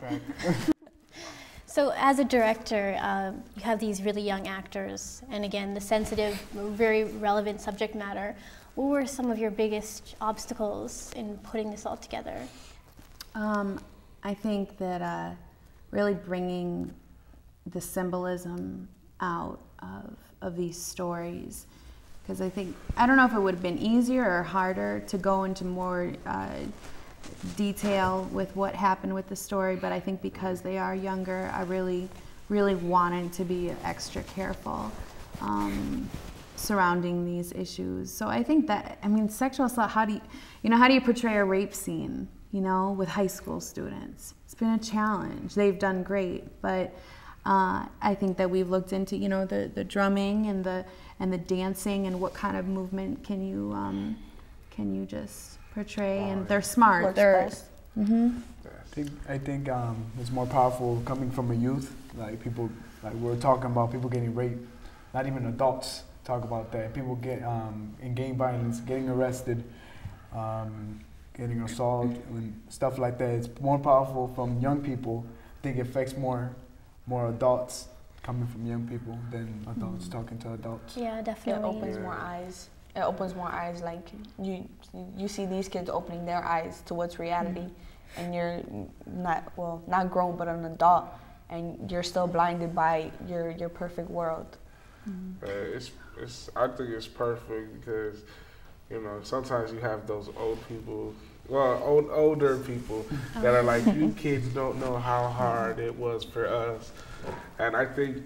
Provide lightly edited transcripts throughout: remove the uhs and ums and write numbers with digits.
track. So as a director, you have these really young actors, and again, the sensitive, very relevant subject matter. What were some of your biggest obstacles in putting this all together? I think that really bringing the symbolism out of these stories, because I don't know if it would have been easier or harder to go into more detail with what happened with the story, but I think because they are younger, I really wanted to be extra careful surrounding these issues. So I think that, I mean, sexual assault, how do you portray a rape scene, with high school students? It's been a challenge. They've done great, but I think that we've looked into, the drumming and the dancing and what kind of movement can you just portray, and they're smart. I think it's more powerful coming from a youth, like people, like we're talking about people getting raped, not even adults talk about that. People get in gang violence, getting arrested, getting assaulted, and stuff like that. It's more powerful from young people. I think it affects more adults coming from young people than adults talking to adults. Yeah, definitely. It opens more eyes. It opens more eyes. Like you see these kids opening their eyes to what's reality, and you're not grown, but an adult, and you're still blinded by your perfect world. I think it's perfect because sometimes you have those older people that are like, you kids don't know how hard it was for us. And I think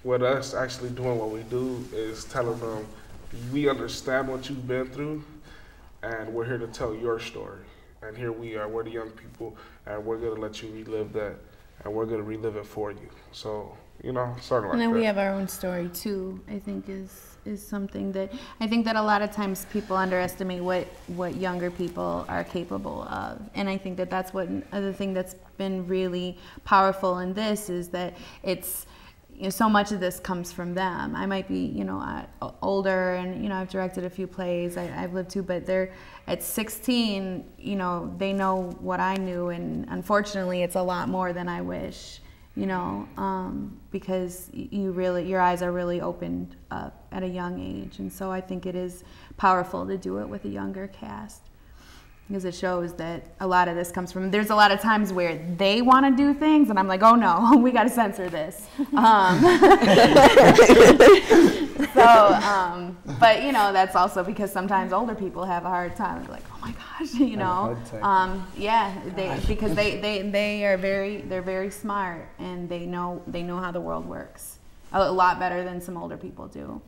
with us actually doing what we do is telling them, we understand what you've been through, and we're here to tell your story. And here we are, we're the young people, and we're gonna let you relive that, and we're gonna relive it for you. So, something like that. And then we have our own story too, I think is something that, I think that a lot of times people underestimate what younger people are capable of. And I think that that's the thing that's been really powerful in this is that it's, so much of this comes from them. I might be, older, and I've directed a few plays. I've lived too, but they're at 16. They know what I knew, and unfortunately, it's a lot more than I wish. Because your eyes are really opened up at a young age, and so I think it is powerful to do it with a younger cast. Because it shows that a lot of this comes from, there's a lot of times where they want to do things and I'm like, oh no, we got to censor this. But that's also because sometimes older people have a hard time. They're like, oh my gosh, because they're very smart, and they know how the world works a lot better than some older people do.